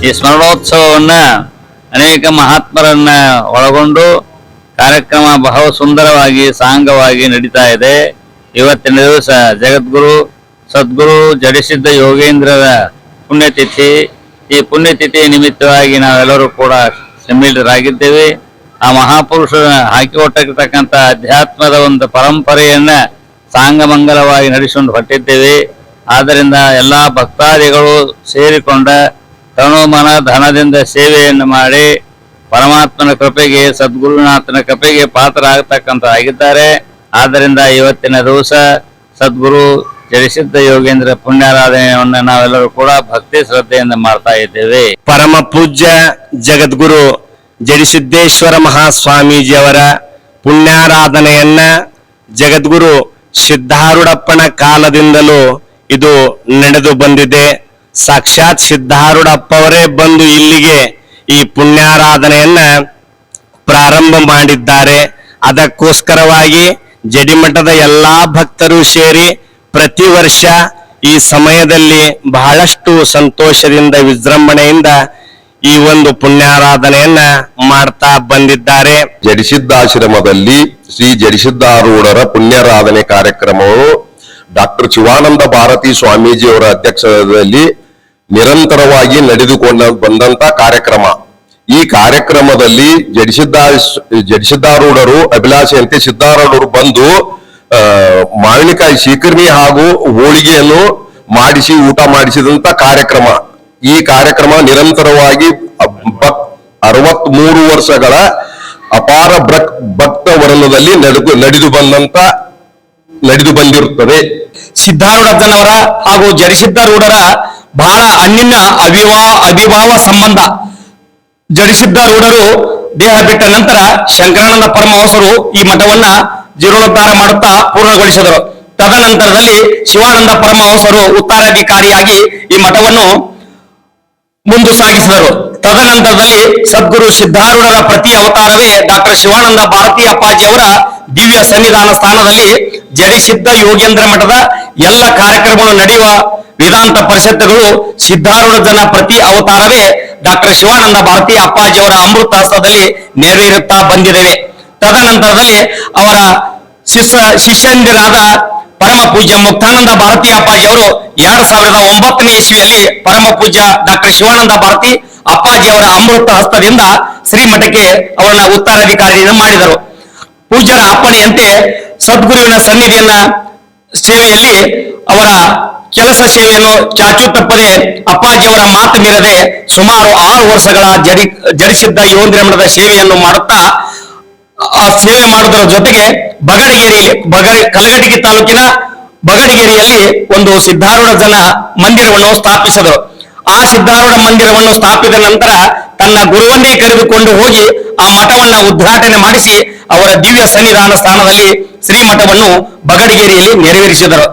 ಈ ಸ್ಮರಣೋತ್ಸವವನ್ನ ಅನೇಕ ಮಹಾತ್ಮರನ್ನ ಒಳಗೊಂಡು ಕಾರ್ಯಕ್ರಮ ಬಹಳ ಸುಂದರವಾಗಿ ಸಾಂಗವಾಗಿ ನಡೀತಾ ಇದೆ. ಇವತ್ತಿನ ದಿವಸ ಜಗದ್ಗುರು ಸದ್ಗುರು ಜಡಿಸಿದ್ದ ಯೋಗೇಂದ್ರರ ಪುಣ್ಯತಿಥಿ. ಈ ಪುಣ್ಯತಿಥಿ ನಿಮಿತ್ತವಾಗಿ ನಾವೆಲ್ಲರೂ ಕೂಡ ಸಮ್ಮಿಲಿತರಾಗಿದ್ದೇವೆ. ಆ ಮಹಾಪುರುಷರ ಹಾಕಿಕೊಟ್ಟಿರ್ತಕ್ಕಂಥ ಅಧ್ಯಾತ್ಮದ ಒಂದು ಪರಂಪರೆಯನ್ನ ಸಾಂಗಮಂಗಲವಾಗಿ ನಡೆಸಿಕೊಂಡು ಹೊರಟಿದ್ದೇವೆ. ಆದ್ದರಿಂದ ಎಲ್ಲ ಭಕ್ತಾದಿಗಳು ಸೇರಿಕೊಂಡ ತನು ಮನ ಧನದಿಂದ ಸೇವೆಯನ್ನು ಮಾಡಿ ಪರಮಾತ್ಮನ ಕೃಪೆಗೆ ಸದ್ಗುರುನಾಥನ ಕೃಪೆಗೆ ಪಾತ್ರ ಆಗತಕ್ಕಂಥದ್ದಾಗಿದ್ದಾರೆ. ಆದ್ದರಿಂದ ಇವತ್ತಿನ ದಿವಸ ಸದ್ಗುರು ಜಡಿಸಿದ್ದ ಯೋಗೇಂದ್ರ ಪುಣ್ಯಾರಾಧನೆಯನ್ನು ನಾವೆಲ್ಲರೂ ಕೂಡ ಭಕ್ತಿ ಶ್ರದ್ಧೆಯಿಂದ ಮಾಡ್ತಾ ಇದ್ದೇವೆ. ಪರಮ ಪೂಜ್ಯ ಜಗದ್ಗುರು ಜಡಿಸಿದ್ದೇಶ್ವರ ಮಹಾಸ್ವಾಮೀಜಿಯವರ ಪುಣ್ಯಾರಾಧನೆಯನ್ನ ಜಗದ್ಗುರು ಸಿದ್ಧಾರೂಢಪ್ಪನ ಕಾಲದಿಂದಲೂ ಇದು ನಡೆದು ಬಂದಿದೆ. ಸಾಕ್ಷಾತ್ ಸಿದ್ಧಾರೂಢಪ್ಪವರೇ ಬಂದು ಇಲ್ಲಿಗೆ ಈ ಪುಣ್ಯಾರಾಧನೆಯನ್ನ ಪ್ರಾರಂಭ ಮಾಡಿದ್ದಾರೆ. ಅದಕ್ಕೋಸ್ಕರವಾಗಿ ಜಡಿಮಠದ ಎಲ್ಲಾ ಭಕ್ತರು ಸೇರಿ ಪ್ರತಿ ವರ್ಷ ಈ ಸಮಯದಲ್ಲಿ ಬಹಳಷ್ಟು ಸಂತೋಷದಿಂದ ವಿಜೃಂಭಣೆಯಿಂದ ಈ ಒಂದು ಪುಣ್ಯಾರಾಧನೆಯನ್ನ ಮಾಡ್ತಾ ಬಂದಿದ್ದಾರೆ. ಜಡಿಸಿದ್ದಾಶ್ರಮದಲ್ಲಿ ಶ್ರೀ ಜಡಿಸಿದ್ದಾರೂಢರ ಪುಣ್ಯಾರಾಧನೆ ಕಾರ್ಯಕ್ರಮವು ಡಾಕ್ಟರ್ ಶಿವಾನಂದ ಭಾರತಿ ಸ್ವಾಮೀಜಿಯವರ ಅಧ್ಯಕ್ಷತೆಯಲ್ಲಿ ನಿರಂತರವಾಗಿ ನಡೆದುಕೊಂಡು ಬಂದಂತ ಕಾರ್ಯಕ್ರಮ. ಈ ಕಾರ್ಯಕ್ರಮದಲ್ಲಿ ಜಡಿಸಿದ್ದಾರೂಢರು ಅಭಿಲಾಷೆಯಂತೆ ಸಿದ್ದಾರೂಢರು ಬಂದು ಮಾವಿನಕಾಯಿ ಶೀಕರ್ಣಿ ಹಾಗೂ ಹೋಳಿಗೆಯನ್ನು ಮಾಡಿಸಿ ಊಟ ಮಾಡಿಸಿದಂತ ಕಾರ್ಯಕ್ರಮ. ಈ ಕಾರ್ಯಕ್ರಮ ನಿರಂತರವಾಗಿ 63 ವರ್ಷಗಳ ಅಪಾರ ಭಕ್ತ ವರ್ಣದಲ್ಲಿ ನಡೆದು ಬಂದಿರುತ್ತದೆ. ಸಿದ್ಧಾರೂಢಪ್ಪನವರ ಹಾಗೂ ಜಡಿಸಿದ್ದಾರೂಢರ ಬಹಳ ಅನ್ಯೋನ್ಯ ಅವಿಭಾವ ಸಂಬಂಧ. ಜಡಿಸಿದ್ದಾರೂಢರು ದೇಹ ಬಿಟ್ಟ ನಂತರ ಶಂಕರಾನಂದ ಪರಮಹಂಸರು ಈ ಮಠವನ್ನ ಜೀರ್ಣೋದ್ಧಾರ ಮಾಡುತ್ತಾ ಪೂರ್ಣಗೊಳಿಸಿದರು. ತದನಂತರದಲ್ಲಿ ಶಿವಾನಂದ ಪರಮಹಂಸರು ಉತ್ತರಾಧಿಕಾರಿಯಾಗಿ ಈ ಮಠವನ್ನು ಮುಂದೆ ಸಾಗಿಸಿದರು. ತದನಂತರದಲ್ಲಿ ಸದ್ಗುರು ಸಿದ್ಧಾರೂಢರ ಪ್ರತಿ ಅವತಾರವೇ ಡಾಕ್ಟರ್ ಶಿವಾನಂದ ಭಾರತಿ ಅಪ್ಪಾಜಿಯವರ ದಿವ್ಯ ಸನ್ನಿಧಾನ ಸ್ಥಾನದಲ್ಲಿ ಜಡಿಸಿದ್ದ ಯೋಗೇಂದ್ರ ಮಠದ ಎಲ್ಲ ಕಾರ್ಯಕ್ರಮಗಳು ನಡೆಯುವ ವೇದಾಂತ ಪರಿಷತ್ತುಗಳು ಸಿದ್ಧಾರೂಢ ಜನ ಪ್ರತಿ ಅವತಾರವೇ ಡಾಕ್ಟರ್ ಶಿವಾನಂದ ಭಾರತಿ ಅಪ್ಪಾಜಿಯವರ ಅಮೃತ ಹಸ್ತದಲ್ಲಿ ನೆರವೇರುತ್ತಾ ಬಂದಿದ್ದೇವೆ. ತದನಂತರದಲ್ಲಿ ಅವರ ಶಿಷ್ಯಂದಿರಾದ ಪರಮ ಪೂಜ್ಯ ಮುಕ್ತಾನಂದ ಭಾರತಿ ಅಪ್ಪಾಜಿಯವರು 2009ನೇ ಇಸ್ವಿಯಲ್ಲಿ ಪರಮ ಪೂಜ್ಯ ಡಾಕ್ಟರ್ ಶಿವಾನಂದ ಭಾರತಿ ಅಪ್ಪಾಜಿಯವರ ಅಮೃತ ಹಸ್ತದಿಂದ ಶ್ರೀಮಠಕ್ಕೆ ಅವರನ್ನ ಉತ್ತರಾಧಿಕಾರಿಯನ್ನು ಮಾಡಿದರು. ಪೂಜ್ಯರ ಅಪ್ಪಣೆಯಂತೆ ಸದ್ಗುರುವಿನ ಸನ್ನಿಧಿಯನ್ನ ಸೇವೆಯಲ್ಲಿ ಅವರ ಕೆಲಸ ಸೇವೆಯನ್ನು ಚಾಚು ತಪ್ಪದೆ ಅಪ್ಪಾಜಿಯವರ ಮಾತು ಮೀರದೆ ಸುಮಾರು 6 ವರ್ಷಗಳ ಜಡಿಸಿದ್ದ ಯೋಗೇಂದ್ರ ಮಠದ ಸೇವೆಯನ್ನು ಮಾಡುತ್ತಾ ಆ ಸೇವೆ ಮಾಡುವುದರ ಜೊತೆಗೆ ಕಲಘಟಗಿ ತಾಲೂಕಿನ ಬಗಡಗೇರಿಯಲ್ಲಿ ಒಂದು ಸಿದ್ಧಾರೂಢ ಜನ ಮಂದಿರವನ್ನು ಸ್ಥಾಪಿಸಿದರು. ಆ ಸಿದ್ಧಾರೂಢ ಮಂದಿರವನ್ನು ಸ್ಥಾಪಿಸಿದ ನಂತರ ತನ್ನ ಗುರುವನ್ನೇ ಕರೆದುಕೊಂಡು ಹೋಗಿ ಆ ಮಠವನ್ನ ಉದ್ಘಾಟನೆ ಮಾಡಿಸಿ ಅವರ ದಿವ್ಯ ಸನ್ನಿಧಾನ ಸ್ಥಾನದಲ್ಲಿ ಶ್ರೀಮಠವನ್ನು ಬಗಡಗೇರಿಯಲ್ಲಿ ನೆರವೇರಿಸಿದರು.